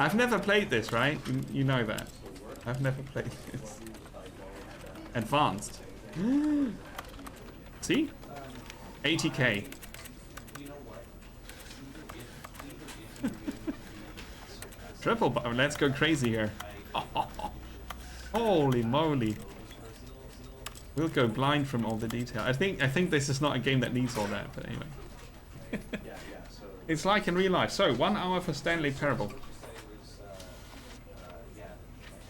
I've never played this, right? You know that. I've never played this. Advanced. See? 80k. Triple, let's go crazy here. Holy moly. We'll go blind from all the detail. I think this is not a game that needs all that, but anyway. It's like in real life. So, 1 hour for Stanley Parable.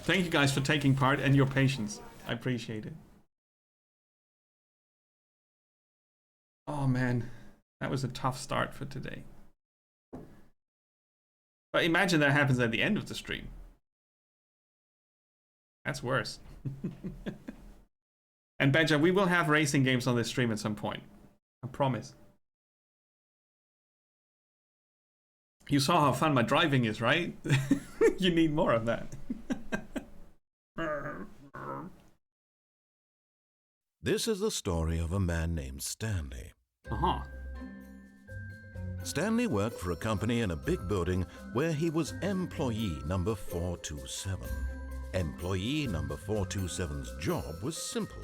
Thank you guys for taking part and your patience. I appreciate it. Oh man, that was a tough start for today. But imagine that happens at the end of the stream. That's worse. And Badger, we will have racing games on this stream at some point. I promise. You saw how fun my driving is, right? You need more of that. This is the story of a man named Stanley. Stanley worked for a company in a big building where he was employee number 427. Employee number 427's job was simple.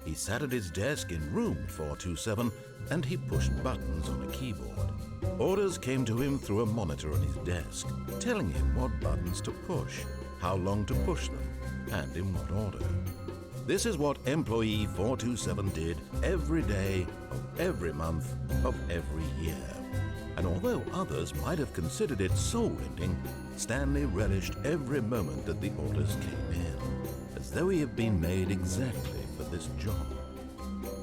He sat at his desk in room 427 and he pushed buttons on a keyboard. Orders came to him through a monitor on his desk, telling him what buttons to push, how long to push them, and in what order. This is what employee 427 did every day of every month of every year. And although others might have considered it soul-rending, Stanley relished every moment that the orders came in, as though he had been made exactly for this job.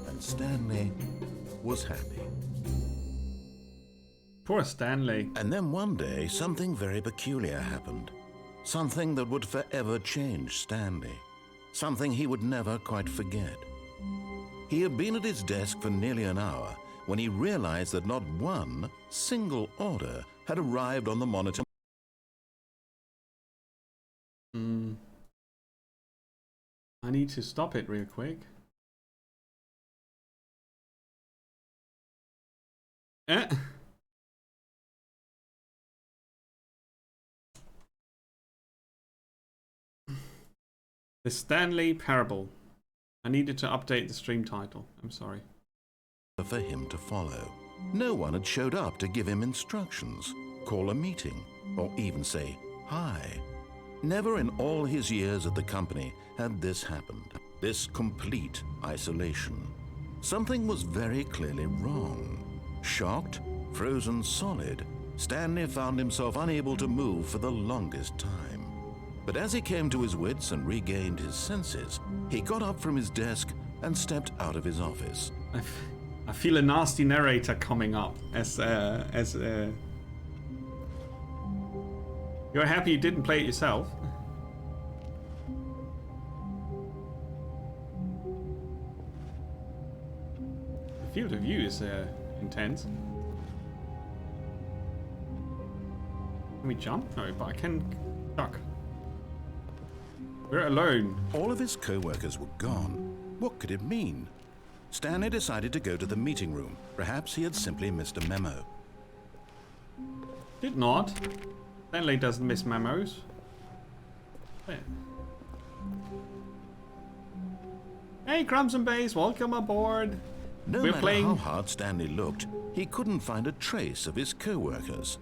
And Stanley was happy. Poor Stanley. And then one day, something very peculiar happened. Something that would forever change Stanley. Something he would never quite forget. He had been at his desk for nearly an hour when he realized that not one single order had arrived on the monitor. I need to stop it real quick. The Stanley Parable. I needed to update the stream title. I'm sorry. For him to follow. No one had showed up to give him instructions, call a meeting, or even say hi. Never in all his years at the company had this happened. This complete isolation. Something was very clearly wrong. Shocked, frozen solid, Stanley found himself unable to move for the longest time. But as he came to his wits and regained his senses, he got up from his desk and stepped out of his office. I feel a nasty narrator coming up as You're happy you didn't play it yourself? The field of view is intense. Can we jump? No, but I can duck. We're alone. All of his co-workers were gone. What could it mean? Stanley decided to go to the meeting room. Perhaps he had simply missed a memo. Did not. Stanley doesn't miss memos. There. Hey, Crumbs and Bays, welcome aboard. No matter how hard Stanley looked, he couldn't find a trace of his co-workers.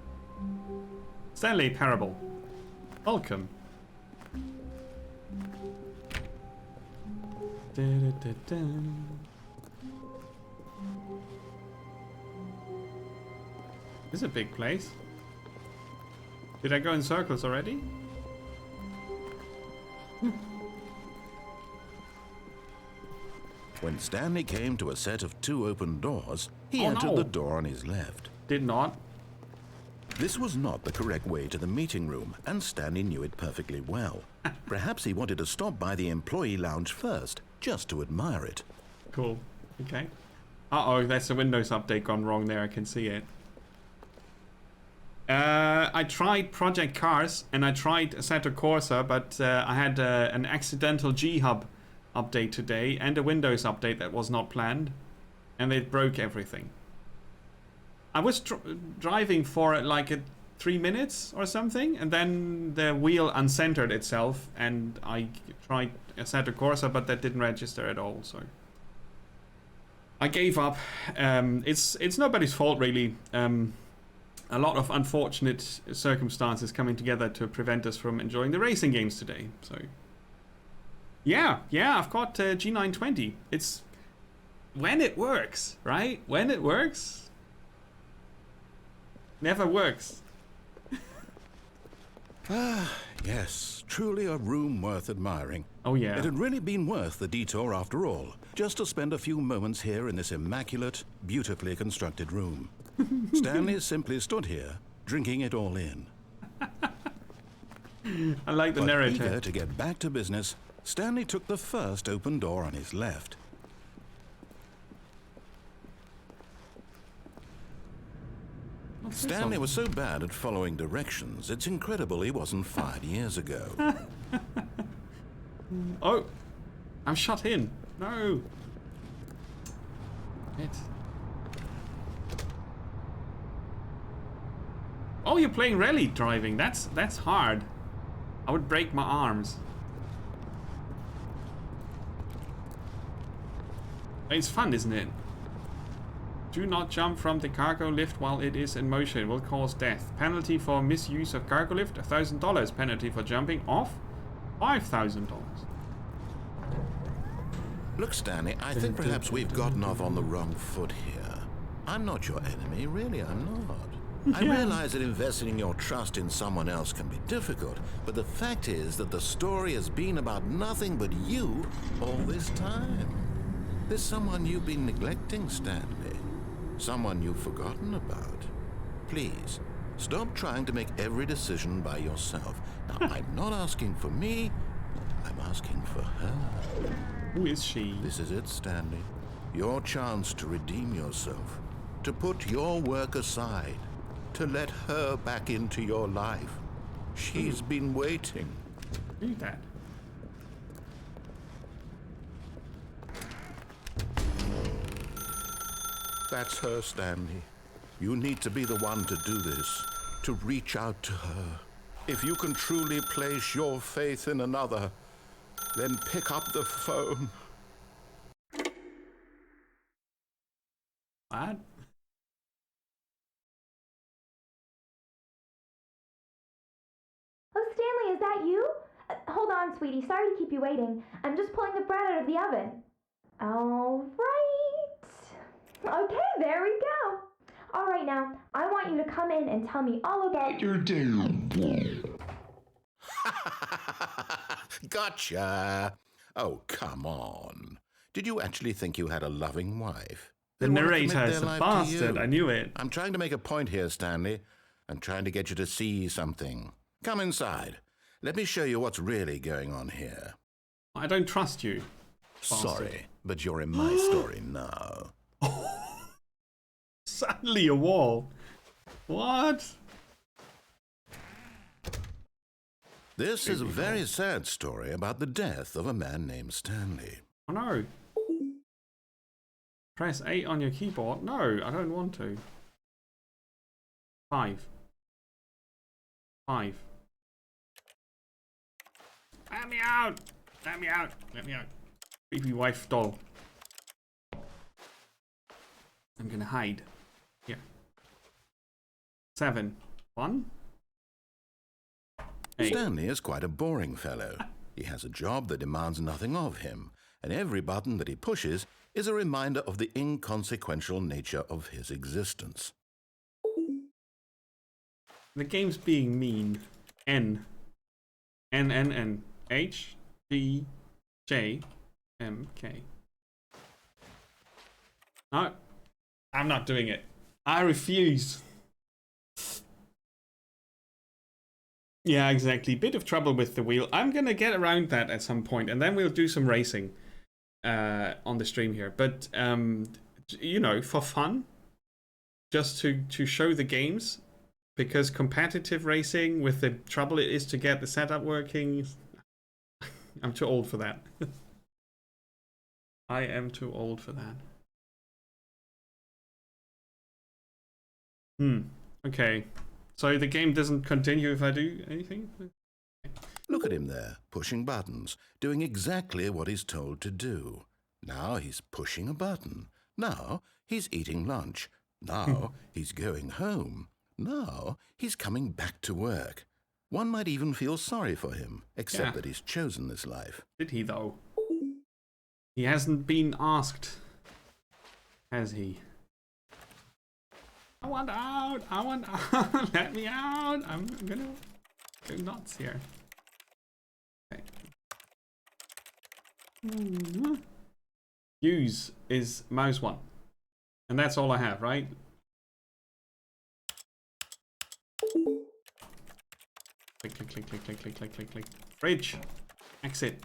Stanley Parable. Welcome. This is a big place. Did I go in circles already? When Stanley came to a set of 2 open doors, he entered the door on his left. Did not. This was not the correct way to the meeting room, and Stanley knew it perfectly well. Perhaps he wanted to stop by the employee lounge first, just to admire it. Cool. Okay. Uh-oh, that's a Windows update gone wrong there. I can see it. I tried Project Cars and I tried Assetto Corsa, but I had an accidental G-Hub update today and a Windows update that was not planned, and it broke everything. I was driving for like 3 minutes or something, and then the wheel uncentered itself, and I tried Assetto Corsa, but that didn't register at all, so I gave up. It's nobody's fault, really. A lot of unfortunate circumstances coming together to prevent us from enjoying the racing games today, so yeah, I've got G920. It's when it works, right? When it works, never works. Yes, truly a room worth admiring. Oh yeah. It had really been worth the detour after all, just to spend a few moments here in this immaculate, beautifully constructed room. Stanley simply stood here, drinking it all in. I like the narrator. Eager to get back to business, Stanley took the first open door on his left. Stanley was so bad at following directions, it's incredible he wasn't fired years ago. Oh, I'm shut in. No. Oh, you're playing rally driving. That's hard. I would break my arms. It's fun, isn't it? Do not jump from the cargo lift while it is in motion. It will cause death. Penalty for misuse of cargo lift, $1,000. Penalty for jumping off, $5,000. Look, Stanley, I think perhaps we've gotten off on the wrong foot here. I'm not your enemy, really, I'm not. I realize that investing your trust in someone else can be difficult, but the fact is that the story has been about nothing but you all this time. There's someone you've been neglecting, Stanley. Someone you've forgotten about. Please, stop trying to make every decision by yourself. Now, I'm not asking for me, I'm asking for her. Who is she? This is it, Stanley. Your chance to redeem yourself. To put your work aside. To let her back into your life. She's been waiting. Do that. That's her, Stanley. You need to be the one to do this, to reach out to her. If you can truly place your faith in another, then pick up the phone. What? Oh, Stanley, is that you? Hold on, sweetie. Sorry to keep you waiting. I'm just pulling the bread out of the oven. All right. Okay, there we go. All right, now, I want you to come in and tell me all about your day. Gotcha. Oh, come on. Did you actually think you had a loving wife? The narrator is a bastard. I knew it. I'm trying to make a point here, Stanley. I'm trying to get you to see something. Come inside. Let me show you what's really going on here. I don't trust you. Bastard. Sorry, but you're in my story now. Suddenly a wall. What? This is a very sad story about the death of a man named Stanley. Oh no. Press 8 on your keyboard. No, I don't want to. 5. 5. Let me out! Let me out! Let me out. Creepy wife doll. I'm gonna hide. Here. 7. 1. 8. Stanley is quite a boring fellow. He has a job that demands nothing of him, and every button that he pushes is a reminder of the inconsequential nature of his existence. The game's being mean. N. N, N, N. H, G, J, M, K. No. I'm not doing it. I refuse. Yeah, exactly. Bit of trouble with the wheel. I'm gonna get around that at some point, and then we'll do some racing on the stream here. But you know, for fun, just to show the games, because competitive racing with the trouble it is to get the setup working, I'm too old for that. I am too old for that. Okay. So the game doesn't continue if I do anything? Look at him there, pushing buttons, doing exactly what he's told to do. Now he's pushing a button. Now he's eating lunch. Now he's going home. Now he's coming back to work. One might even feel sorry for him, except that he's chosen this life. Did he, though? He hasn't been asked, has he? I want out! I want out! Let me out! I'm gonna go nuts here. Okay. Use is mouse 1. And that's all I have, right? Click, click, click, click, click, click, click, click, click. Bridge! Exit.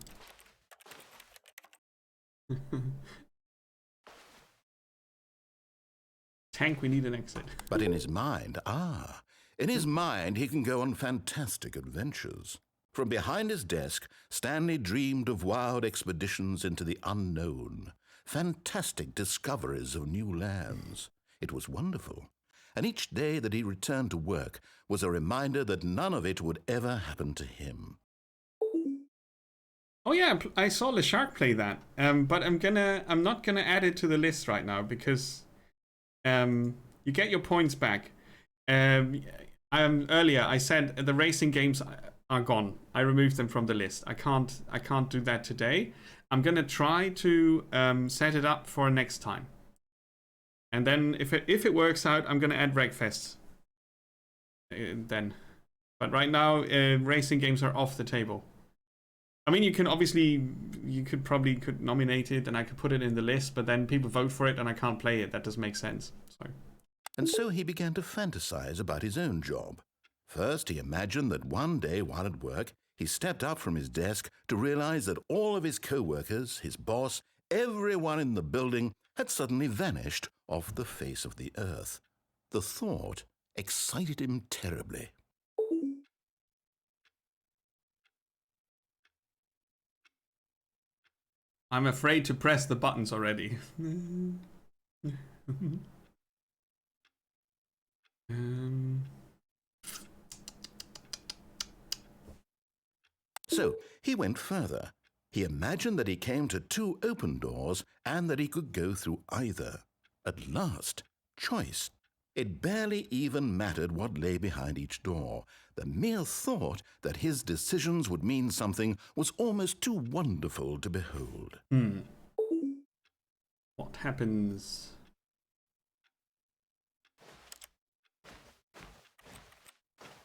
Tank, we need an exit. But in his mind, in his mind he can go on fantastic adventures. From behind his desk, Stanley dreamed of wild expeditions into the unknown, fantastic discoveries of new lands. It was wonderful. And each day that he returned to work was a reminder that none of it would ever happen to him. Oh yeah, I saw the shark play that. But I'm not gonna add it to the list right now because you get your points back. Earlier I said the racing games are gone. I removed them from the list. I can't do that today. I'm gonna try to set it up for next time. And then if it works out, I'm gonna add Wreckfest then. But right now, racing games are off the table. I mean, you could probably nominate it and I could put it in the list, but then people vote for it and I can't play it. That doesn't make sense. And so he began to fantasize about his own job. First, he imagined that one day while at work, he stepped up from his desk to realize that all of his co-workers, his boss, everyone in the building had suddenly vanished off the face of the earth. The thought excited him terribly. I'm afraid to press the buttons already. So he went further. He imagined that he came to 2 open doors and that he could go through either. At last, choice. It barely even mattered what lay behind each door. The mere thought that his decisions would mean something was almost too wonderful to behold. What happens?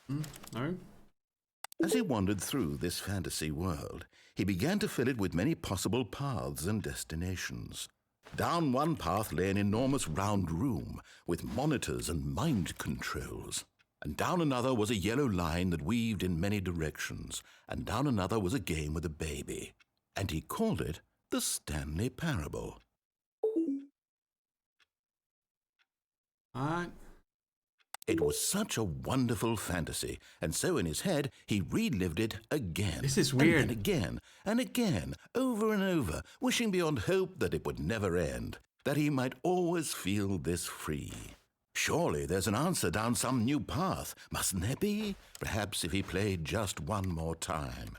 No? As he wandered through this fantasy world, he began to fill it with many possible paths and destinations. Down one path lay an enormous round room with monitors and mind controls. And down another was a yellow line that weaved in many directions. And down another was a game with a baby. And he called it the Stanley Parable. It was such a wonderful fantasy, and so in his head he relived it again. This is weird. And again, and again, over and over, wishing beyond hope that it would never end, that he might always feel this free. Surely there's an answer down some new path, mustn't there be? Perhaps if he played just one more time.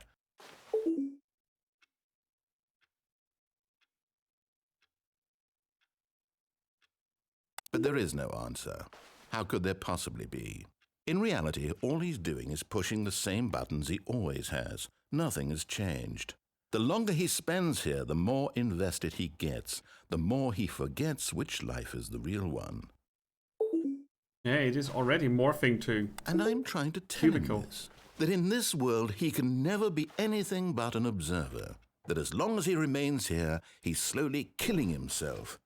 But there is no answer. How could there possibly be? In reality, all he's doing is pushing the same buttons he always has. Nothing has changed. The longer he spends here, the more invested he gets, the more he forgets which life is the real one. Yeah, it is already morphing to And I'm trying to tell cubicle. him this, that in this world he can never be anything but an observer, that as long as he remains here, he's slowly killing himself.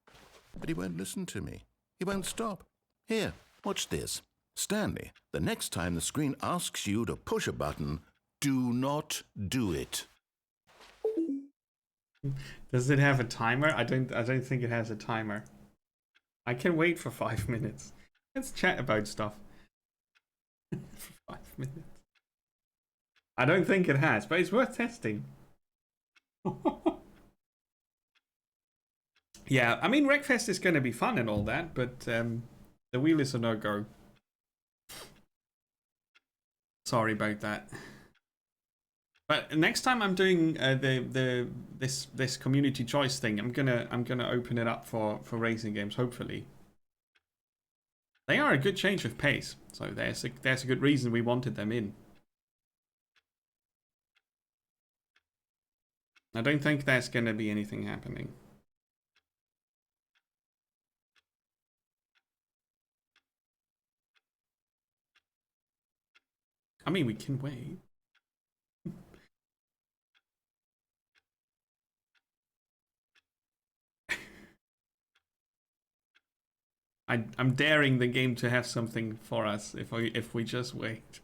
But he won't listen to me. He won't stop. Here, watch this. Stanley, the next time the screen asks you to push a button, do not do it. Does it have a timer? I don't think it has a timer. I can wait for 5 minutes. Let's chat about stuff. For 5 minutes. I don't think it has, but it's worth testing. Yeah, I mean, Wreckfest is going to be fun and all that, but the wheel is a no-go. Sorry about that. But next time I'm doing this community choice thing, I'm gonna open it up for racing games. Hopefully, they are a good change of pace. So there's a good reason we wanted them in. I don't think there's gonna be anything happening. I mean, we can wait. I'm daring the game to have something for us if we just wait.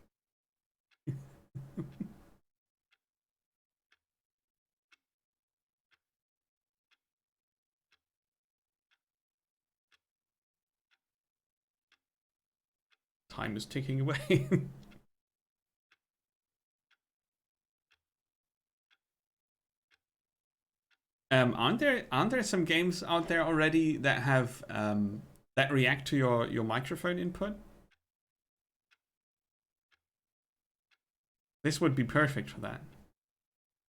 Time is ticking away. Aren't there some games out there already that have that react to your microphone input? This would be perfect for that.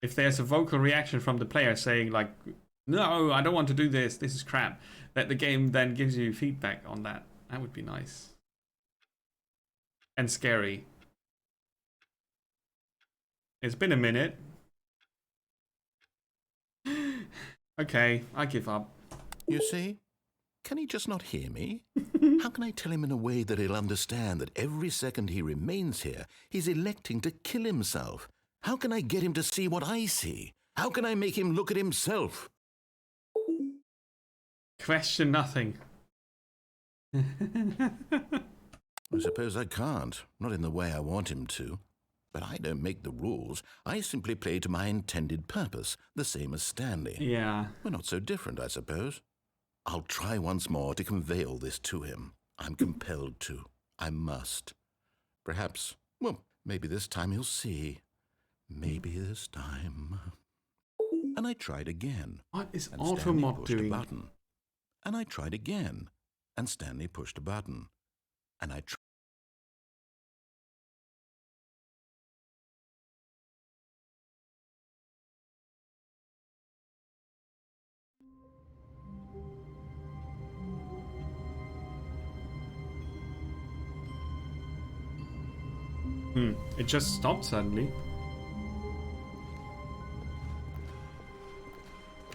If there's a vocal reaction from the player saying like, "No, I don't want to do this. This is crap," that the game then gives you feedback on that. That would be nice. And scary. It's been a minute. Okay, I give up. You see? Can he just not hear me? How can I tell him in a way that he'll understand that every second he remains here, he's electing to kill himself? How can I get him to see what I see? How can I make him look at himself? Question nothing. I suppose I can't, not in the way I want him to. But I don't make the rules. I simply play to my intended purpose, the same as Stanley. Yeah. We're not so different, I suppose. I'll try once more to convey all this to him. I'm compelled to. I must. Perhaps, well, maybe this time he'll see. Maybe this time. And I tried again. What is and Stanley Automod pushed doing? a button. And I tried again. And Stanley pushed a button. And I tried. It just stopped suddenly.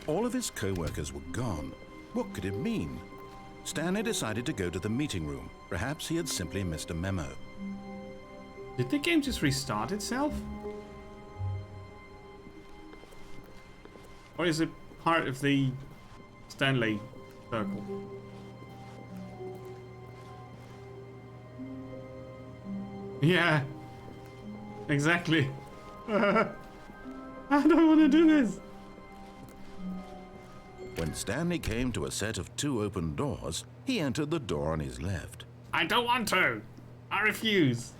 All of his co-workers were gone. What could it mean? Stanley decided to go to the meeting room. Perhaps he had simply missed a memo. Did the game just restart itself? Or is it part of the Stanley circle? Yeah. Exactly. I don't want to do this. When Stanley came to a set of 2 open doors, he entered the door on his left. I don't want to. I refuse.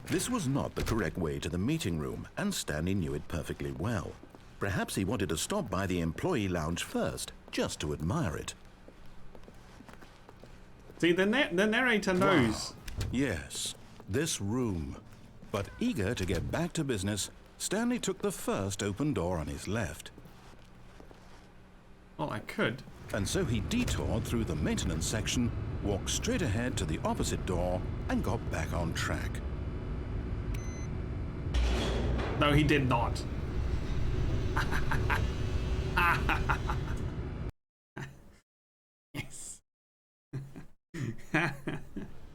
This was not the correct way to the meeting room, and Stanley knew it perfectly well. Perhaps he wanted to stop by the employee lounge first, just to admire it. See, the narrator knows. Wow. Yes, this room. But eager to get back to business, Stanley took the first open door on his left. Well, I could. And so he detoured through the maintenance section, walked straight ahead to the opposite door, and got back on track. No, he did not. Yes.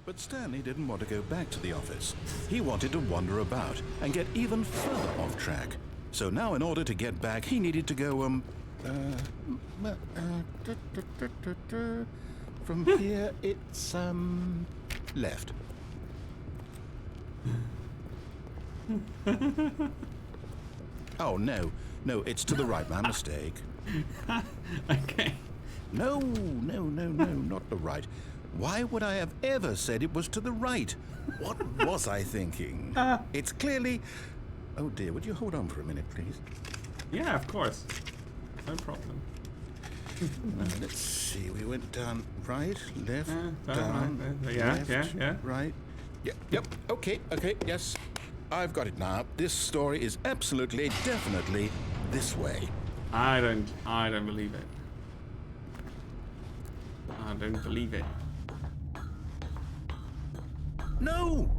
But Stanley didn't want to go back to the office. He wanted to wander about and get even further off track. So now in order to get back, he needed to go, from here it's, left. Oh, no, it's to the right, my mistake. Okay. No, not the right. Why would I have ever said it was to the right? What was I thinking? It's clearly... Oh dear, would you hold on for a minute, please? Yeah, of course. No problem. Let's see, we went down right, left, down, down, right, yeah, left, yeah. right, Yep, okay, yes. I've got it now. This story is absolutely, definitely this way. I don't believe it. I don't believe it. No.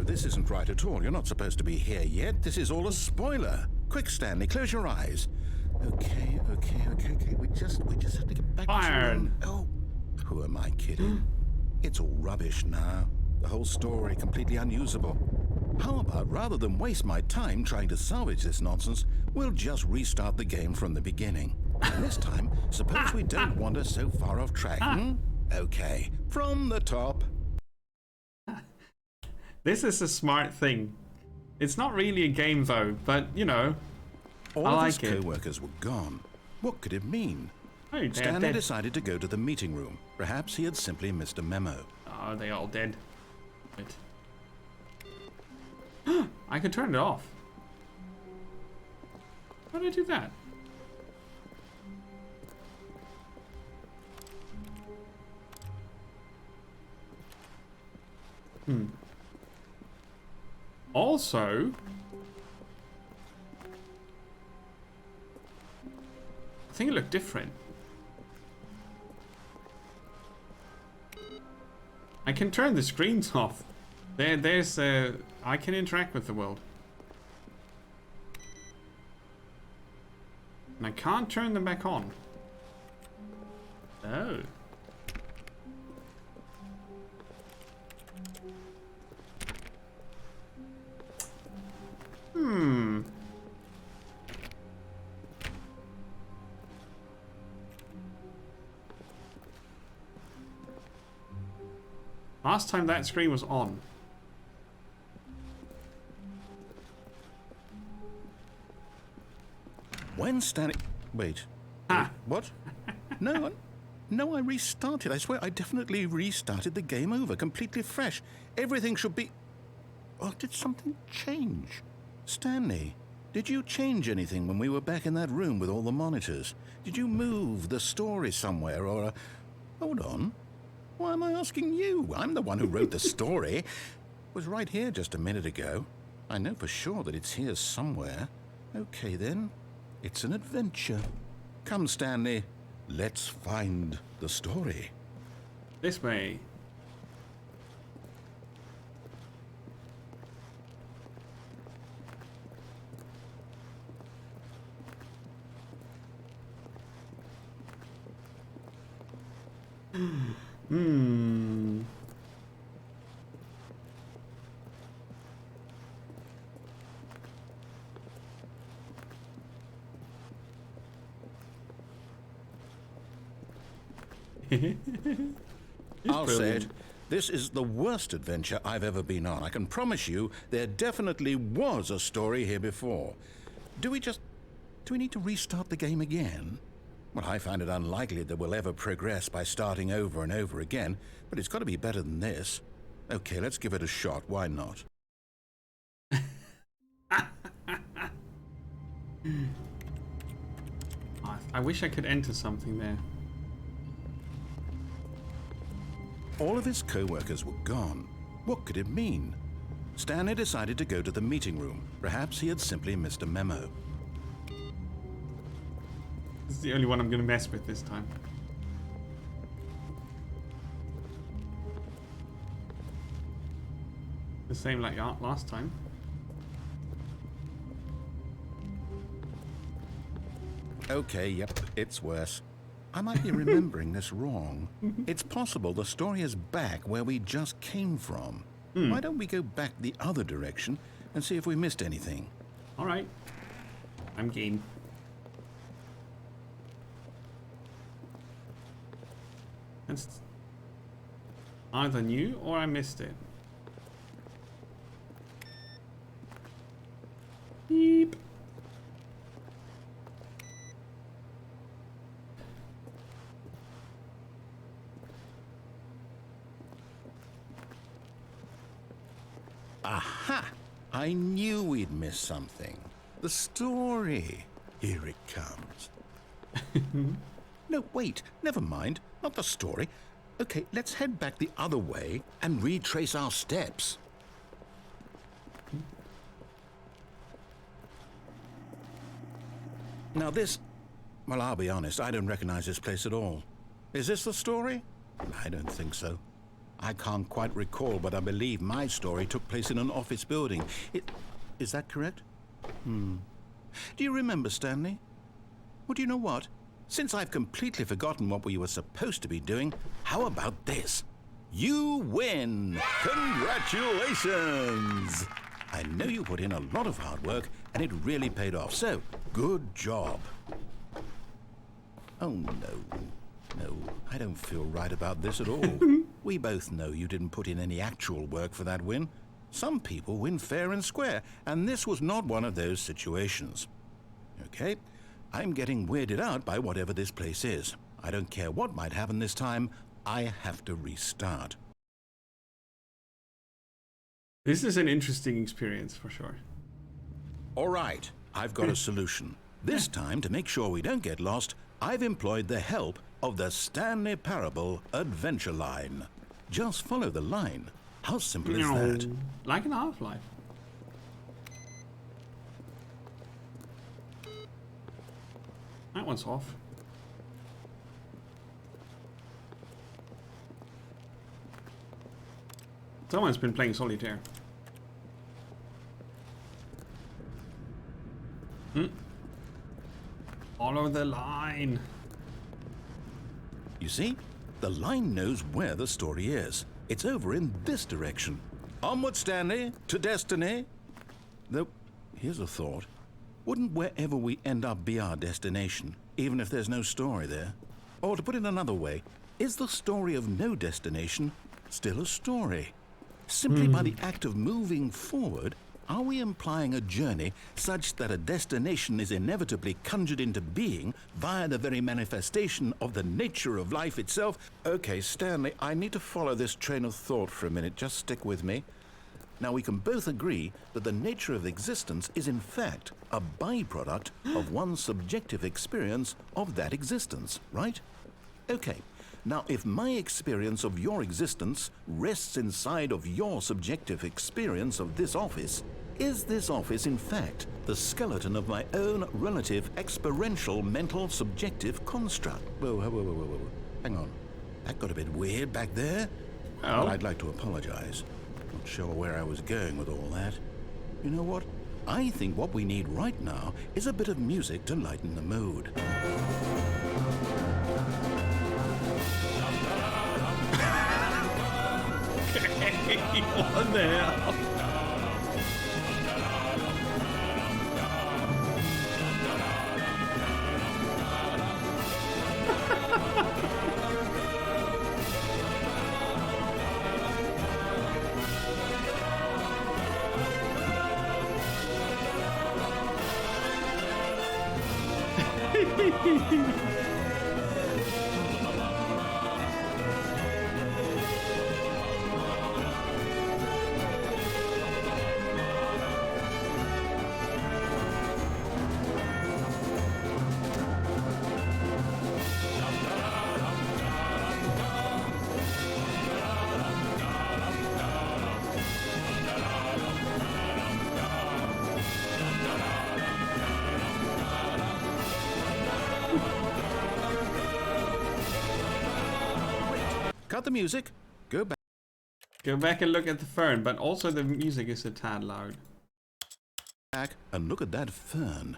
This isn't right at all. You're not supposed to be here yet. This is all a spoiler. Quick, Stanley, close your eyes. Okay. We just have to get back Fired. to... Oh, who am I kidding? It's all rubbish now. The whole story completely unusable. How about, rather than waste my time trying to salvage this nonsense, we'll just restart the game from the beginning. And this time, suppose we don't wander so far off track, Okay, from the top. This is a smart thing. It's not really a game though, but you know, All I of like his it. co-workers were gone. What could it mean? Oh, they're Stanley dead. decided to go to the meeting room. Perhaps he had simply missed a memo. Oh, they all dead. Wait. I could turn it off. How did I do that? Also, I think it looked different. I can turn the screens off. There's I can interact with the world. And I can't turn them back on. Oh. Last time that screen was on. When Stanley... Wait. What? No, I restarted. I swear I definitely restarted the game over, completely fresh. Everything should be... Oh, did something change? Stanley, did you change anything when we were back in that room with all the monitors? Did you move the story somewhere or... Hold on. Why am I asking you? I'm the one who wrote the story. It was right here just a minute ago. I know for sure that it's here somewhere. Okay, then. It's an adventure. Come, Stanley. Let's find the story. This way. I'll say it. This is the worst adventure I've ever been on. I can promise you there definitely was a story here before. Do we need to restart the game again? Well, I find it unlikely that we'll ever progress by starting over and over again, but it's got to be better than this. Okay, let's give it a shot. Why not? I wish I could enter something there. All of his co-workers were gone. What could it mean? Stanley decided to go to the meeting room. Perhaps he had simply missed a memo. This is the only one I'm going to mess with this time. The same like last time. Okay, yep, it's worse. I might be remembering this wrong. It's possible the story is back where we just came from. Why don't we go back the other direction and see if we missed anything? Alright. I'm game. It's either new or I missed it. Beep. Aha! I knew we'd missed something. The story. Here it comes. No, wait, never mind. Not the story. Okay, let's head back the other way and retrace our steps. Now this... Well, I'll be honest, I don't recognize this place at all. Is this the story? I don't think so. I can't quite recall, but I believe my story took place in an office building. Is that correct? Do you remember, Stanley? Well, do you know what? Since I've completely forgotten what we were supposed to be doing, how about this? You win! Congratulations! I know you put in a lot of hard work, and it really paid off, so good job. Oh, no. No, I don't feel right about this at all. We both know you didn't put in any actual work for that win. Some people win fair and square, and this was not one of those situations. Okay, I'm getting weirded out by whatever this place is. I don't care what might happen this time. I have to restart. This is an interesting experience for sure. All right, I've got a solution. This time, to make sure we don't get lost, I've employed the help of the Stanley Parable Adventure Line. Just follow the line. How simple is that? Like in Half-Life. That one's off. Someone's been playing solitaire. Follow the line. You see, the line knows where the story is. It's over in this direction. Onward, Stanley, to destiny. Though, here's a thought. Wouldn't wherever we end up be our destination, even if there's no story there? Or to put it another way, is the story of no destination still a story? Simply by the act of moving forward, are we implying a journey such that a destination is inevitably conjured into being via the very manifestation of the nature of life itself? Okay, Stanley, I need to follow this train of thought for a minute. Just stick with me. Now, we can both agree that the nature of existence is in fact a byproduct of one's subjective experience of that existence, right? Okay. Now, if my experience of your existence rests inside of your subjective experience of this office, is this office, in fact, the skeleton of my own relative experiential mental subjective construct? Whoa. Hang on. That got a bit weird back there. Well, But I'd like to apologize. Not sure where I was going with all that. You know what? I think what we need right now is a bit of music to lighten the mood. What the hell? Cut the music. Go back. Go back and look at the fern, but also the music is a tad loud. Back and look at that fern.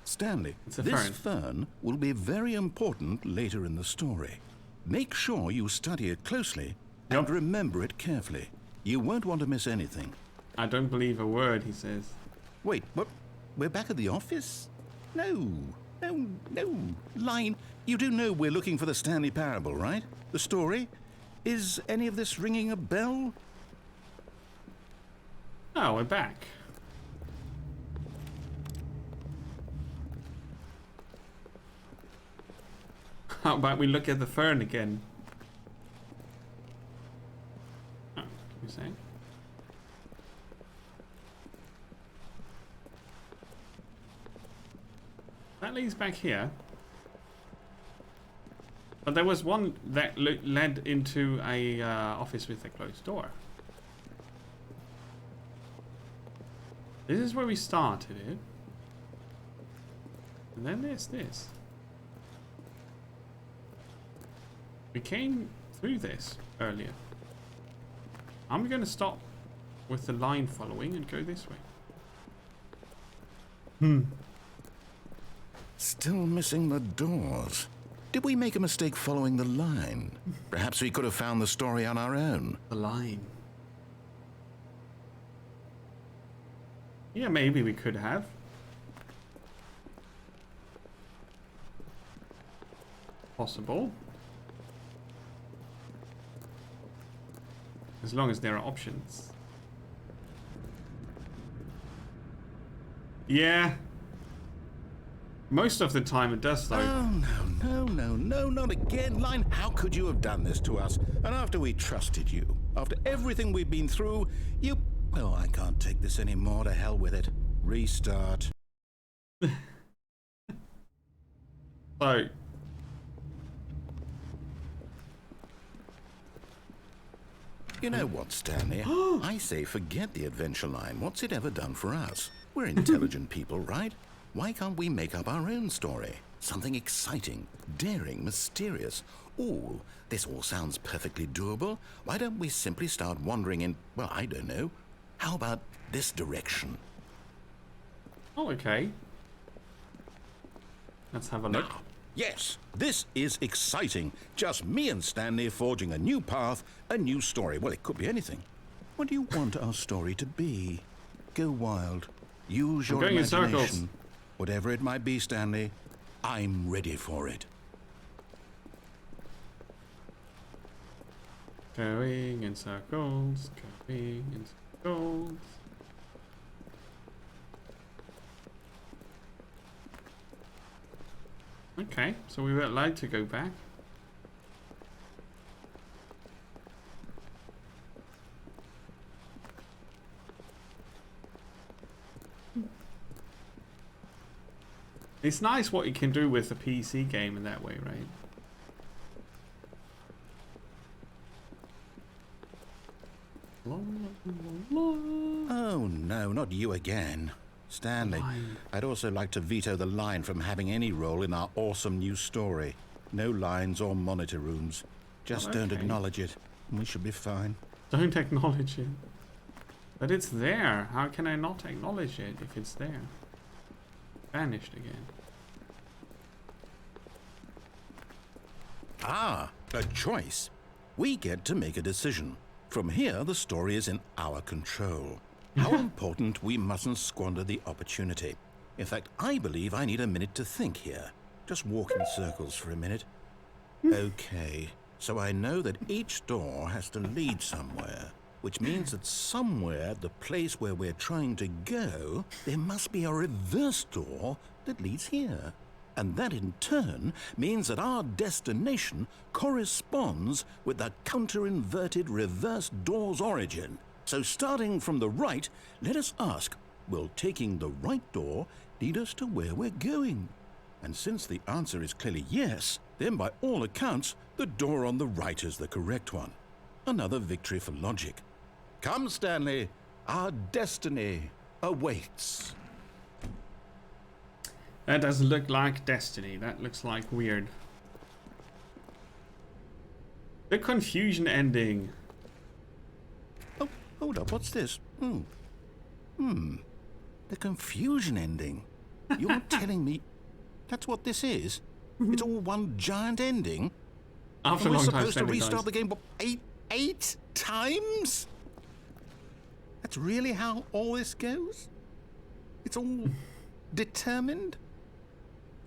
Stanley, It's a this fern. fern will be very important later in the story. Make sure you study it closely and remember it carefully. You won't want to miss anything. I don't believe a word he says. Wait, what? We're back at the office? No. Line, you do know we're looking for the Stanley Parable, right? The story? Is any of this ringing a bell? Oh, we're back. How about we look at the fern again? Oh, you saying? That leads back here. But there was one that led into a office with a closed door. This is where we started it. And then there's this. We came through this earlier. I'm going to stop with the line following and go this way. Still missing the doors. Did we make a mistake following the line? Perhaps we could have found the story on our own. The line. Yeah, maybe we could have. Possible. As long as there are options. Yeah. Most of the time it does, though. Oh, no, not again. Line, how could you have done this to us? And after we trusted you, after everything we've been through, you... Oh, I can't take this anymore. To hell with it. Restart. So... You know what, Stanley? I say forget the adventure line. What's it ever done for us? We're intelligent people, right? Why can't we make up our own story? Something exciting, daring, mysterious. Ooh, this all sounds perfectly doable. Why don't we simply start wandering in, well, I don't know. How about this direction? Oh, okay. Let's have a look. Now, yes, this is exciting. Just me and Stanley forging a new path, a new story. Well, it could be anything. What do you want our story to be? Go wild. Use your going in circles. imagination. Whatever it might be, Stanley, I'm ready for it. Going in circles, going in circles. Okay, so we were allowed to go back. It's nice what you can do with a PC game in that way, right? Oh, no, not you again. Stanley, I'd also like to veto the line from having any role in our awesome new story. No lines or monitor rooms. Just don't acknowledge it. We should be fine. Don't acknowledge it. But it's there. How can I not acknowledge it if it's there? Vanished again. Ah, a choice. We get to make a decision. From here, the story is in our control. How important, we mustn't squander the opportunity. In fact, I believe I need a minute to think here. Just walk in circles for a minute. Okay, so I know that each door has to lead somewhere, which means that somewhere, the place where we're trying to go, there must be a reverse door that leads here. And that in turn means that our destination corresponds with the counter-inverted reverse door's origin. So starting from the right, let us ask, will taking the right door lead us to where we're going? And since the answer is clearly yes, then by all accounts, the door on the right is the correct one. Another victory for logic. Come, Stanley, our destiny awaits. That doesn't look like destiny. That looks like weird. The confusion ending. Oh, hold up, what's this? The confusion ending. You're telling me that's what this is? It's all one giant ending? After and a we're long time, supposed to Stanley restart dies. the game, what, eight times? That's really how all this goes? It's all determined?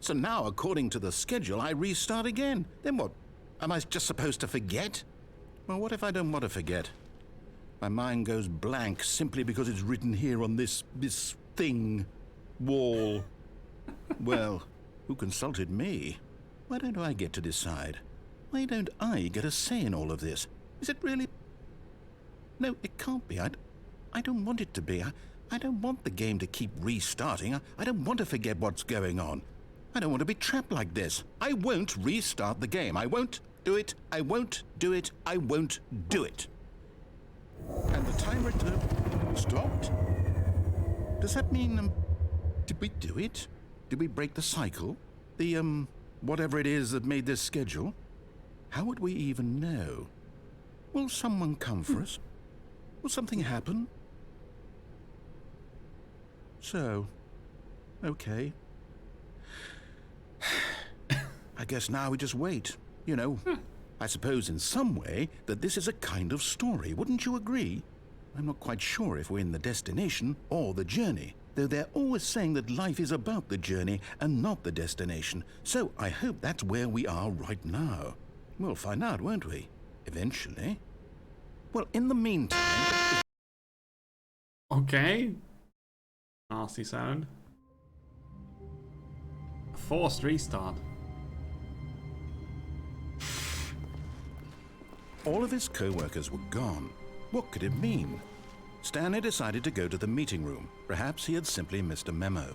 So now, according to the schedule, I restart again. Then what? Am I just supposed to forget? Well, what if I don't want to forget? My mind goes blank simply because it's written here on this thing, wall. Well, who consulted me? Why don't I get to decide? Why don't I get a say in all of this? Is it really... No, it can't be. I don't want it to be. I don't want the game to keep restarting. I don't want to forget what's going on. I don't want to be trapped like this. I won't restart the game. I won't do it. I won't do it. I won't do it. And the timer stopped? Does that mean, did we do it? Did we break the cycle? The, whatever it is that made this schedule? How would we even know? Will someone come for us? Will something happen? So, okay. I guess now we just wait. You know, I suppose in some way that this is a kind of story, wouldn't you agree? I'm not quite sure if we're in the destination or the journey, though they're always saying that life is about the journey and not the destination, so I hope that's where we are right now. We'll find out, won't we? Eventually. Well, in the meantime... Okay. Nasty sound. A forced restart. All of his co-workers were gone. What could it mean? Stanley decided to go to the meeting room. Perhaps he had simply missed a memo.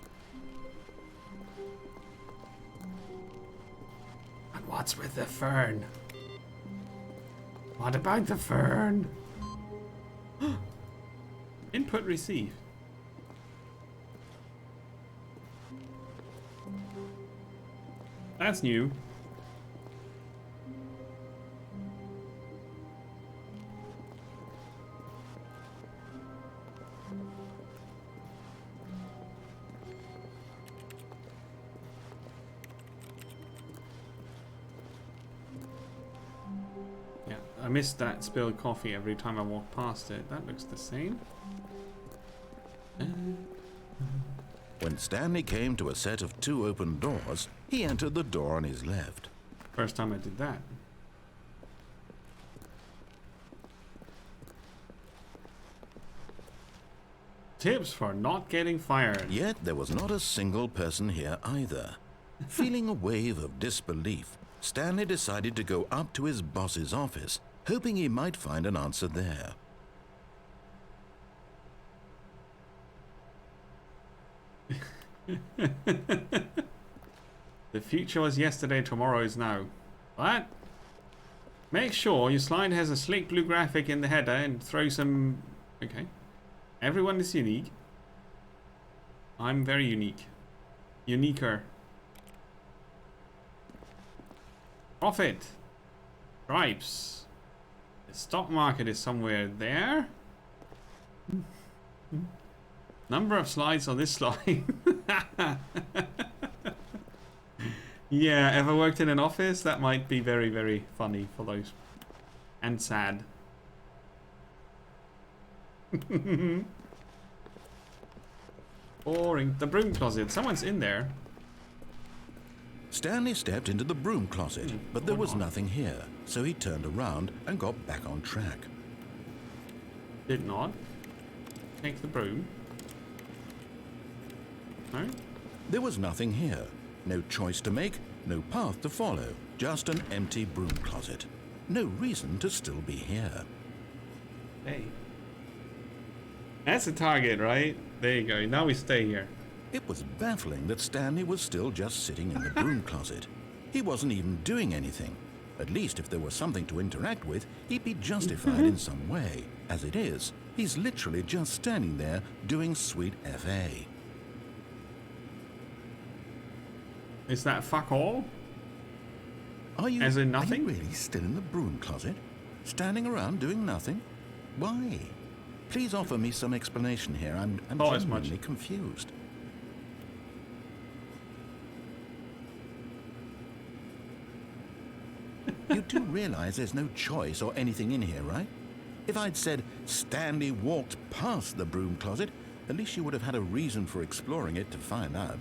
And what's with the fern? What about the fern? Input received. That's new. Yeah, I missed that spilled coffee every time I walk past it. That looks the same. When Stanley came to a set of 2 open doors, he entered the door on his left. First time I did that. Tips for not getting fired. Yet there was not a single person here either. Feeling a wave of disbelief, Stanley decided to go up to his boss's office, hoping he might find an answer there. The future was yesterday, tomorrow is now. What? Make sure your slide has a sleek blue graphic in the header and throw some... Okay. Everyone is unique. I'm very unique. Uniquer. Profit. Stripes. The stock market is somewhere there. Number of slides on this slide. Yeah, ever worked in an office? That might be very, very funny for those. And sad. Boring. The broom closet. Someone's in there. Stanley stepped into the broom closet, but there was nothing here, so he turned around and got back on track. Did not. Take the broom. No? There was nothing here. No choice to make, no path to follow, just an empty broom closet. No reason to still be here. Hey. That's a target, right? There you go. Now we stay here. It was baffling that Stanley was still just sitting in the broom closet. He wasn't even doing anything. At least if there was something to interact with, he'd be justified in some way. As it is, he's literally just standing there doing sweet FA. Is that fuck all? Are you, As in nothing? Are you really still in the broom closet? Standing around doing nothing? Why? Please offer me some explanation here. I'm genuinely confused. You do realize there's no choice or anything in here, right? If I'd said Stanley walked past the broom closet, at least you would have had a reason for exploring it to find out.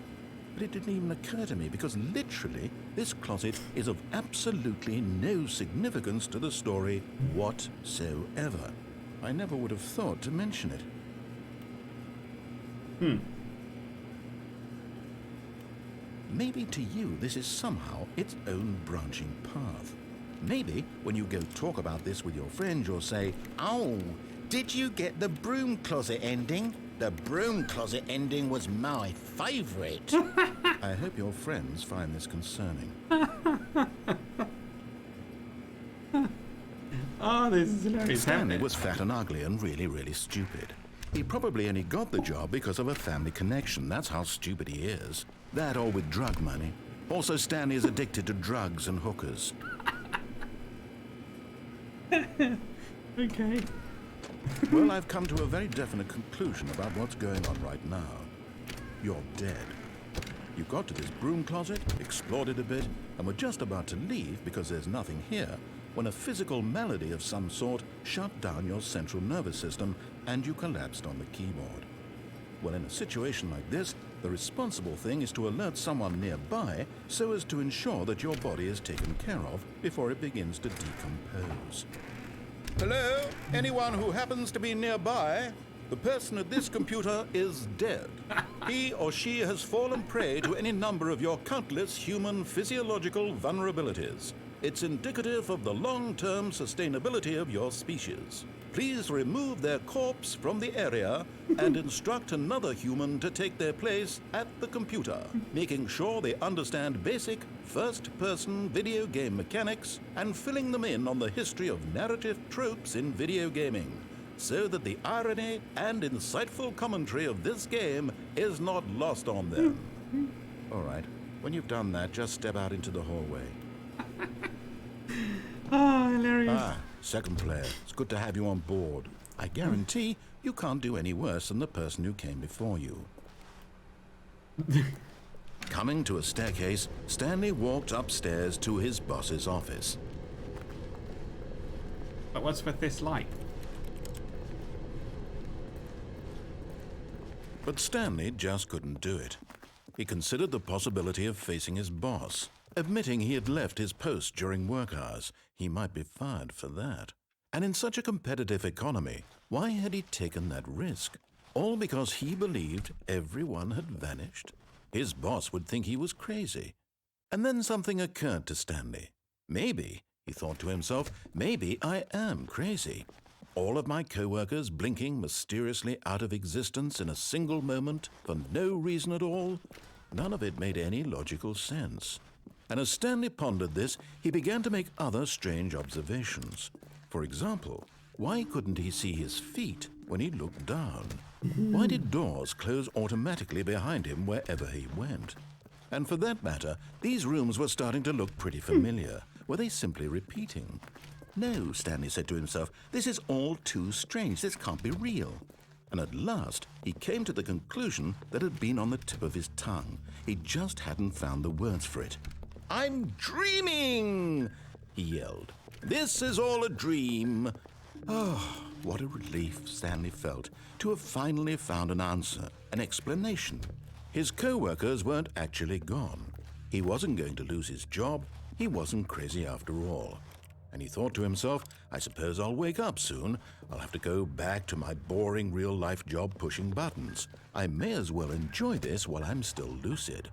But it didn't even occur to me because literally this closet is of absolutely no significance to the story whatsoever. I never would have thought to mention it. Maybe to you this is somehow its own branching path. Maybe when you go talk about this with your friends, you'll say, "Oh, did you get the broom closet ending? The broom closet ending was my favourite. I hope your friends find this concerning. Oh, this is hilarious. Stanley was fat and ugly and really, really stupid. He probably only got the job because of a family connection. That's how stupid he is. That or with drug money. Also, Stanley is addicted to drugs and hookers. Okay. Well, I've come to a very definite conclusion about what's going on right now. You're dead. You got to this broom closet, explored it a bit, and were just about to leave because there's nothing here, when a physical malady of some sort shut down your central nervous system and you collapsed on the keyboard. Well, in a situation like this, the responsible thing is to alert someone nearby so as to ensure that your body is taken care of before it begins to decompose. Hello? Anyone who happens to be nearby? The person at this computer is dead. He or she has fallen prey to any number of your countless human physiological vulnerabilities. It's indicative of the long-term sustainability of your species. Please remove their corpse from the area and instruct another human to take their place at the computer, making sure they understand basic first-person video game mechanics and filling them in on the history of narrative tropes in video gaming, so that the irony and insightful commentary of this game is not lost on them. All right, when you've done that, just step out into the hallway. Oh, hilarious. Second player, it's good to have you on board. I guarantee you can't do any worse than the person who came before you. Coming to a staircase, Stanley walked upstairs to his boss's office. But what's with this light? But Stanley just couldn't do it. He considered the possibility of facing his boss. Admitting he had left his post during work hours, he might be fired for that. And in such a competitive economy, why had he taken that risk? All because he believed everyone had vanished? His boss would think he was crazy. And then something occurred to Stanley. Maybe, he thought to himself, maybe I am crazy. All of my co-workers blinking mysteriously out of existence in a single moment for no reason at all? None of it made any logical sense. And as Stanley pondered this, he began to make other strange observations. For example, why couldn't he see his feet when he looked down? Why did doors close automatically behind him wherever he went? And for that matter, these rooms were starting to look pretty familiar. Were they simply repeating? No, Stanley said to himself, this is all too strange. This can't be real. And at last, he came to the conclusion that had been on the tip of his tongue. He just hadn't found the words for it. I'm dreaming, he yelled. This is all a dream. Oh, what a relief Stanley felt to have finally found an answer, an explanation. His co-workers weren't actually gone. He wasn't going to lose his job. He wasn't crazy after all. And he thought to himself, I suppose I'll wake up soon. I'll have to go back to my boring real-life job pushing buttons. I may as well enjoy this while I'm still lucid.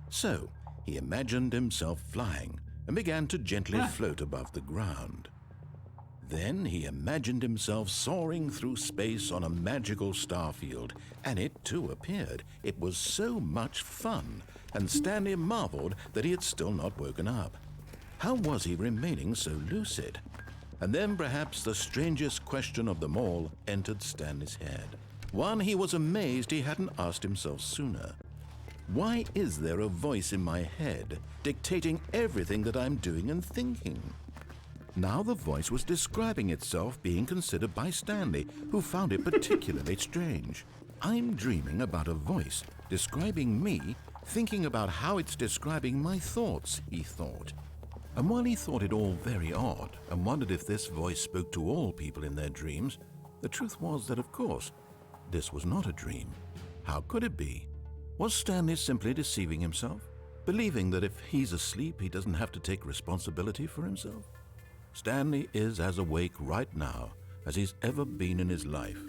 So, he imagined himself flying and began to gently float above the ground. Then he imagined himself soaring through space on a magical starfield, and it too appeared. It was so much fun, and Stanley marveled that he had still not woken up. How was he remaining so lucid? And then perhaps the strangest question of them all entered Stanley's head. One he was amazed he hadn't asked himself sooner. Why is there a voice in my head dictating everything that I'm doing and thinking? Now the voice was describing itself being considered by Stanley, who found it particularly strange. I'm dreaming about a voice describing me, thinking about how it's describing my thoughts, he thought. And while he thought it all very odd and wondered if this voice spoke to all people in their dreams, the truth was that, of course, this was not a dream. How could it be? Was Stanley simply deceiving himself, believing that if he's asleep, he doesn't have to take responsibility for himself? Stanley is as awake right now as he's ever been in his life.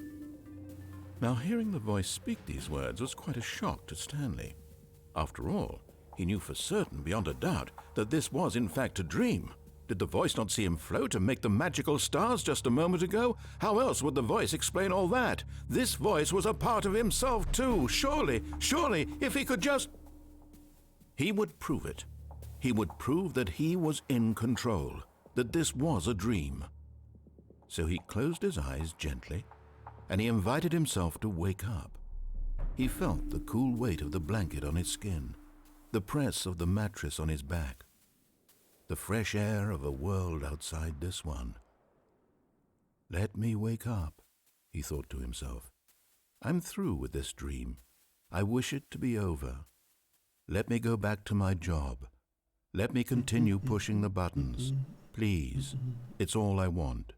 Now, hearing the voice speak these words was quite a shock to Stanley. After all, he knew for certain, beyond a doubt, that this was in fact a dream. Did the voice not see him float and make the magical stars just a moment ago? How else would the voice explain all that? This voice was a part of himself too. Surely, if he could just... He would prove it. He would prove that he was in control, that this was a dream. So he closed his eyes gently, and he invited himself to wake up. He felt the cool weight of the blanket on his skin, the press of the mattress on his back, the fresh air of a world outside this one. Let me wake up, he thought to himself. I'm through with this dream. I wish it to be over. Let me go back to my job. Let me continue pushing the buttons. Please, it's all I want.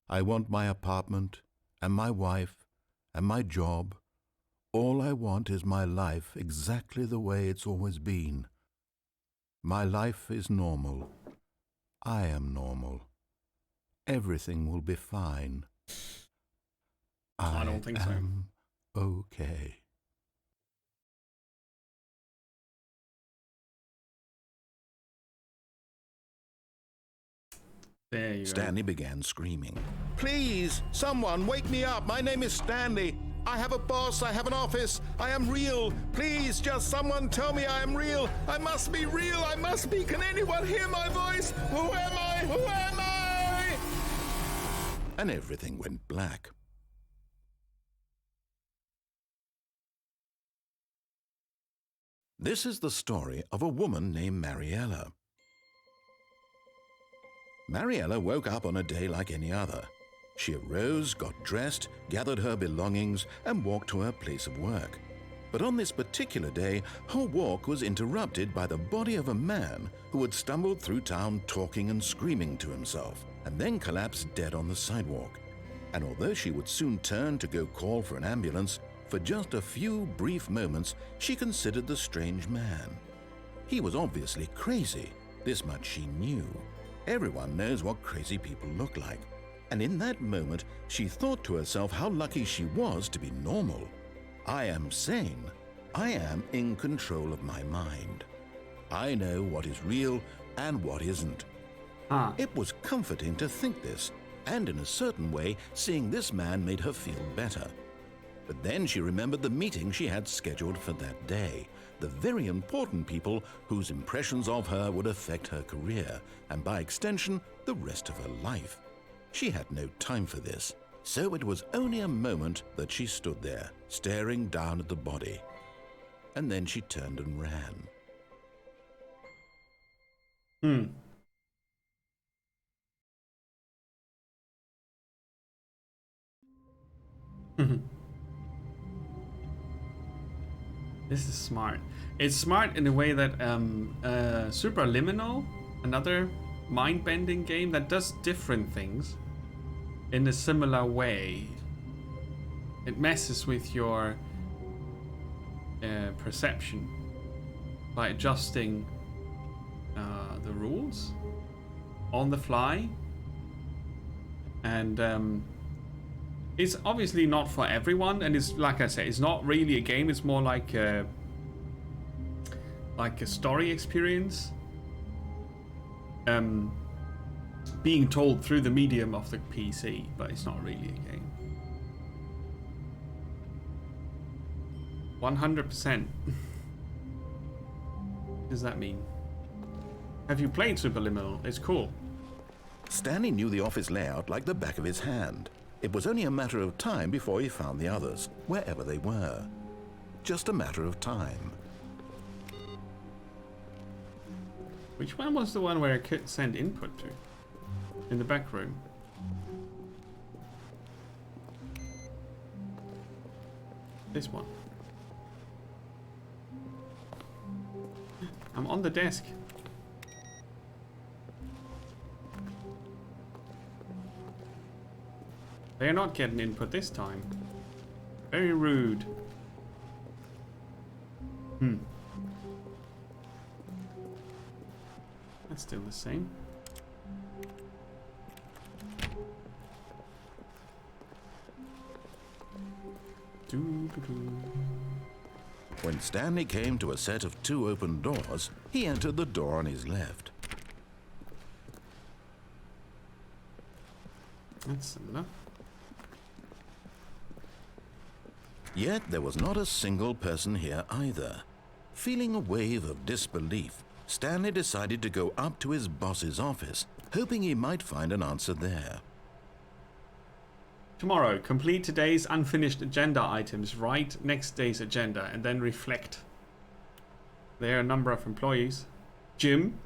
I want my apartment and my wife and my job. All I want is my life exactly the way it's always been. My life is normal. I am normal. Everything will be fine. I don't think so. am okay. There you Stanley began screaming. Please, someone, wake me up. My name is Stanley. I have a boss. I have an office. I am real. Please, just someone tell me I am real. I must be real. I must be. Can anyone hear my voice? Who am I? Who am I? And everything went black. This is the story of a woman named Mariella. Mariella woke up on a day like any other. She arose, got dressed, gathered her belongings, and walked to her place of work. But on this particular day, her walk was interrupted by the body of a man who had stumbled through town talking and screaming to himself, and then collapsed dead on the sidewalk. And although she would soon turn to go call for an ambulance, for just a few brief moments she considered the strange man. He was obviously crazy. This much she knew. Everyone knows what crazy people look like. And in that moment, she thought to herself how lucky she was to be normal. I am sane. I am in control of my mind. I know what is real and what isn't. It was comforting to think this, and in a certain way, seeing this man made her feel better. But then she remembered the meeting she had scheduled for that day, the very important people whose impressions of her would affect her career, and by extension, the rest of her life. She had no time for this, so it was only a moment that she stood there, staring down at the body. And then she turned and ran. This is smart. It's smart in a way that Superliminal, another mind-bending game that does different things in a similar way. It messes with your perception by adjusting the rules on the fly, and it's obviously not for everyone, and it's like I said, it's not really a game. It's more like a story experience, being told through the medium of the PC, but it's not really a game. 100%. What does that mean? Have you played Superliminal? It's cool. Stanley knew the office layout like the back of his hand. It was only a matter of time before he found the others, wherever they were. Just a matter of time. Which one was the one where I could send input to? In the back room. This one. I'm on the desk. They're not getting input this time. Very rude. That's still the same. When Stanley came to a set of 2 open doors, he entered the door on his left. That's similar. Yet there was not a single person here either. Feeling a wave of disbelief, Stanley decided to go up to his boss's office, hoping he might find an answer there. Tomorrow, complete today's unfinished agenda items, write next day's agenda, and then reflect. There are a number of employees. Jim,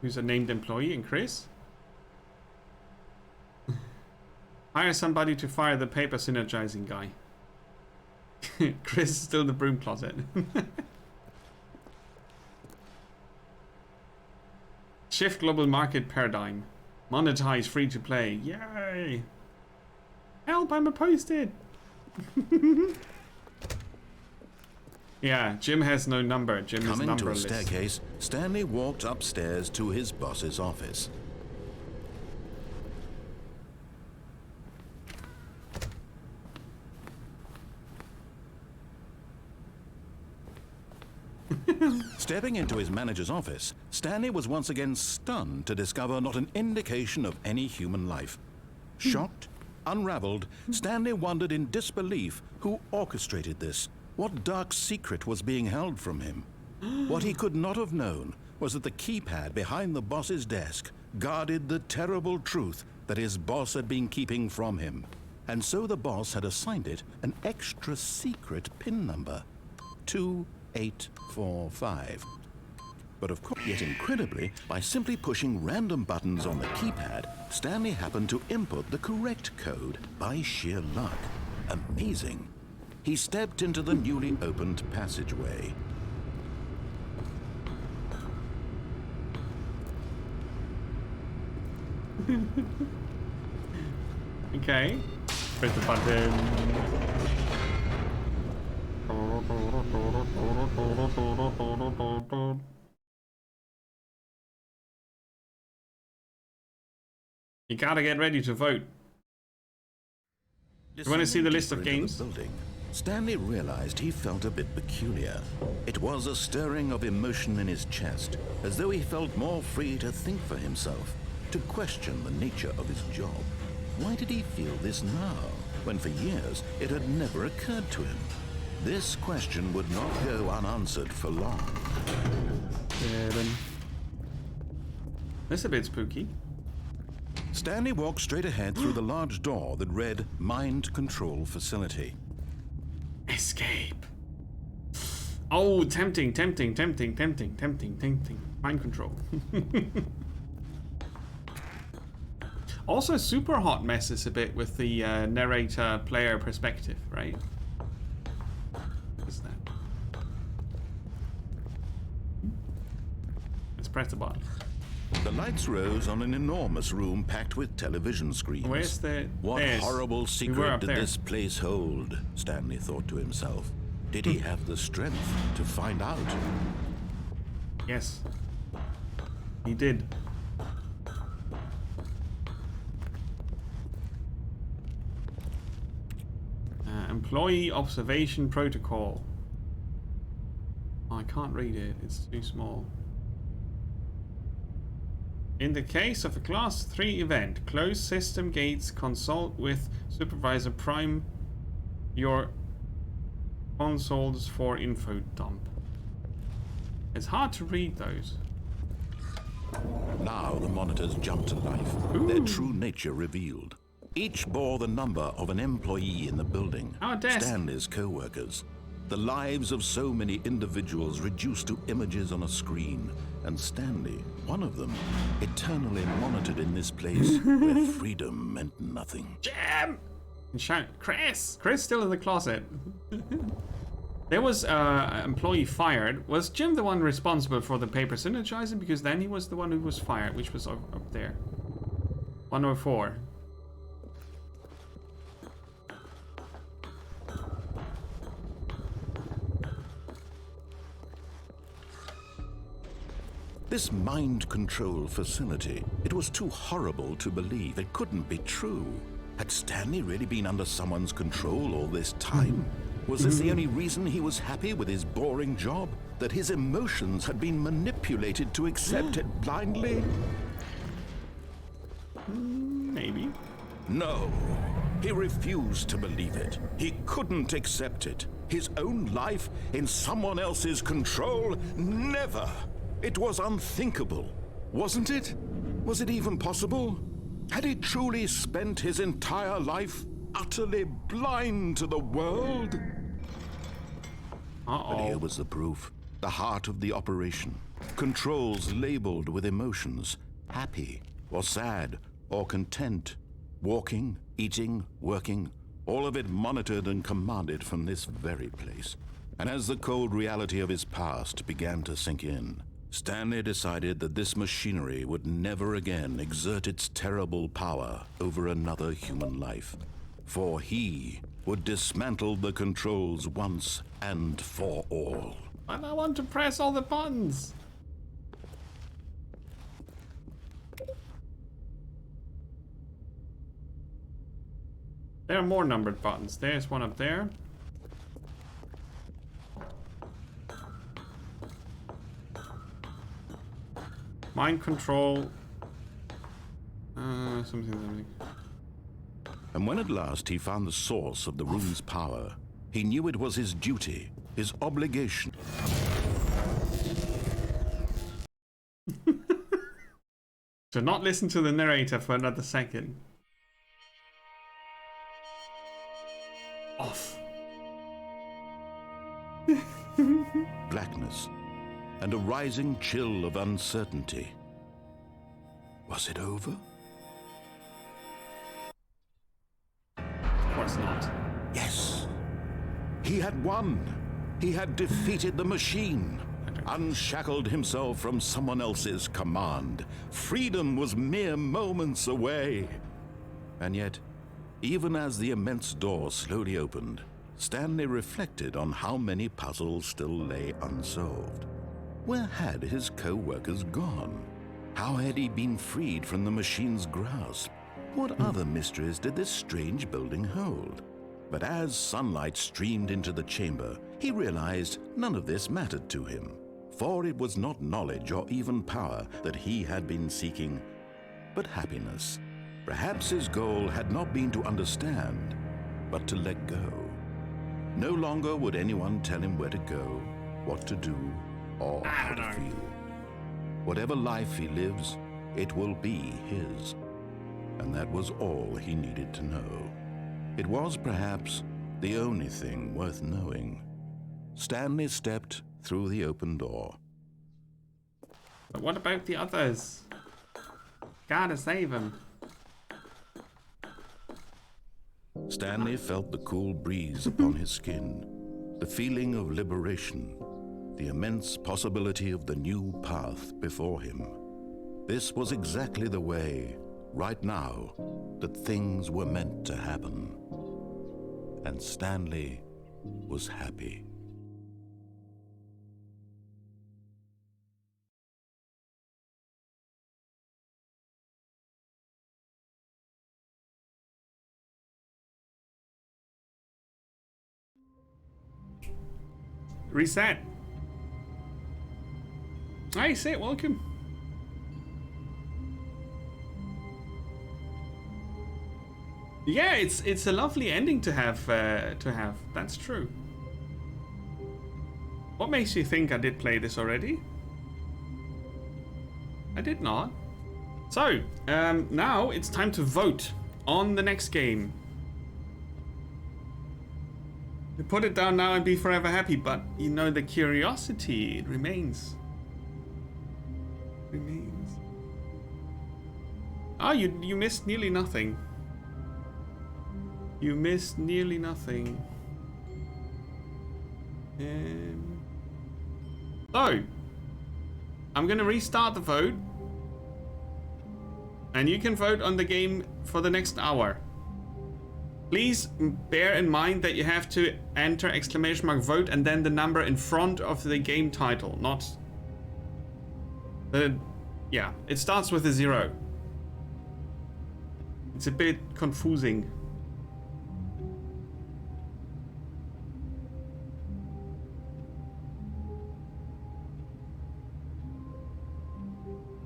who's a named employee, and Chris. Hire somebody to fire the paper synergizing guy. Chris is still in the broom closet. Shift global market paradigm. Monetize free to play. Yay! Help, I'm opposed it. Yeah, Jim has no number. Jim is numberless. Coming to a staircase, Stanley walked upstairs to his boss's office. Stepping into his manager's office, Stanley was once again stunned to discover not an indication of any human life. Shocked, unraveled, Stanley wondered in disbelief who orchestrated this. What dark secret was being held from him? What he could not have known was that the keypad behind the boss's desk guarded the terrible truth that his boss had been keeping from him. And so the boss had assigned it an extra secret PIN number, 2845. But of course, yet incredibly, by simply pushing random buttons on the keypad, Stanley happened to input the correct code by sheer luck. Amazing. He stepped into the newly opened passageway. Okay. Press the button. You gotta get ready to vote. You want to see the list of games? Stanley realized he felt a bit peculiar. It was a stirring of emotion in his chest, as though he felt more free to think for himself, to question the nature of his job. Why did he feel this now, when for years it had never occurred to him? This question would not go unanswered for long. That's a bit spooky. Stanley walked straight ahead through the large door that read Mind Control Facility. Escape. Oh, tempting. Mind control. Also, Super Hot messes a bit with the narrator player perspective, right? What's that? Let's press the button. The lights rose on an enormous room packed with television screens. Where's the... What horrible secret did this place hold? Stanley thought to himself. Did he have the strength to find out? Yes. He did. Employee observation protocol. I can't read it. It's too small. In the case of a Class 3 event, close system gates, consult with Supervisor Prime your consoles for info dump. It's hard to read those. Now the monitors jumped to life, their true nature revealed. Each bore the number of an employee in the building, Stanley's co-workers. The lives of so many individuals reduced to images on a screen, and Stanley, one of them, eternally monitored in this place where freedom meant nothing. Jim! And shout, Chris! Chris still in the closet. There was an employee fired. Was Jim the one responsible for the paper synergizing? Because then he was the one who was fired, which was up there. 104. This mind control facility, it was too horrible to believe. It couldn't be true. Had Stanley really been under someone's control all this time? Was this the only reason he was happy with his boring job? That his emotions had been manipulated to accept it blindly? maybe. No, he refused to believe it. He couldn't accept it. His own life in someone else's control? Never! It was unthinkable, wasn't it? Was it even possible? Had he truly spent his entire life utterly blind to the world? But here was the proof. The heart of the operation. Controls labeled with emotions. Happy, or sad, or content. Walking, eating, working. All of it monitored and commanded from this very place. And as the cold reality of his past began to sink in, Stanley decided that this machinery would never again exert its terrible power over another human life. For he would dismantle the controls once and for all. And I want to press all the buttons. There are more numbered buttons. There's one up there. Mind control. Something. And when at last he found the source of the room's power, he knew it was his duty, his obligation. To not listen to the narrator for another second. Off. Blackness and a rising chill of uncertainty. Was it over? Of course not. Yes. He had won. He had defeated the machine. Unshackled himself from someone else's command. Freedom was mere moments away. And yet, even as the immense door slowly opened, Stanley reflected on how many puzzles still lay unsolved. Where had his co-workers gone? How had he been freed from the machine's grasp? What other mysteries did this strange building hold? But as sunlight streamed into the chamber, he realized none of this mattered to him. For it was not knowledge or even power that he had been seeking, but happiness. Perhaps his goal had not been to understand, but to let go. No longer would anyone tell him where to go, what to do, or how to feel. Whatever life he lives, it will be his. And that was all he needed to know. It was perhaps the only thing worth knowing. Stanley stepped through the open door. But what about the others? Gotta save them. Stanley felt the cool breeze upon his skin, the feeling of liberation, the immense possibility of the new path before him. This was exactly the way, right now, that things were meant to happen. And Stanley was happy. Reset. Hi, Sit, welcome. Yeah, it's a lovely ending to have. That's true. What makes you think I did play this already? I did not. So, now it's time to vote on the next game. You put it down now and be forever happy, but you know the curiosity, it remains. Oh, you missed nearly nothing. You missed nearly nothing. So, I'm gonna restart the vote. And you can vote on the game for the next hour. Please bear in mind that you have to enter ! vote and then the number in front of the game title, not the... Yeah, it starts with a 0. It's a bit confusing.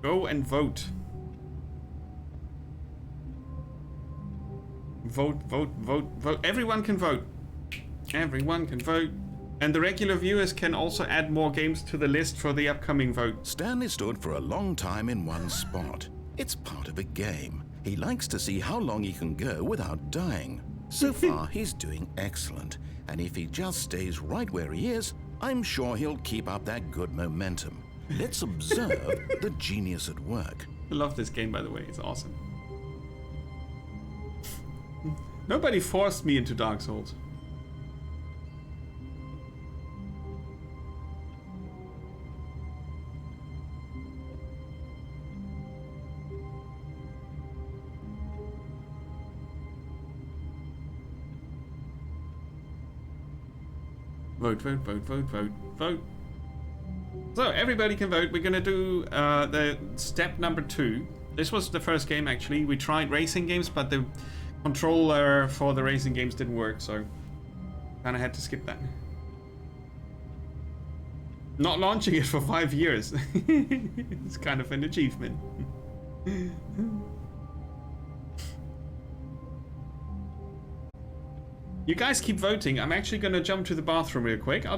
Go and vote. Vote, vote, vote, vote. Everyone can vote. Everyone can vote. And the regular viewers can also add more games to the list for the upcoming vote. Stanley stood for a long time in one spot. It's part of a game. He likes to see how long he can go without dying. So far, he's doing excellent. And if he just stays right where he is, I'm sure he'll keep up that good momentum. Let's observe the genius at work. I love this game, by the way. It's awesome. Nobody forced me into Dark Souls. Vote, vote, vote, vote, vote, vote. So everybody can vote. We're gonna do the step number 2. This was the first game actually. We tried racing games, but the controller for the racing games didn't work, so kind of had to skip that. Not launching it for 5 years. It's kind of an achievement. You guys keep voting. I'm actually gonna jump to the bathroom real quick. I'll be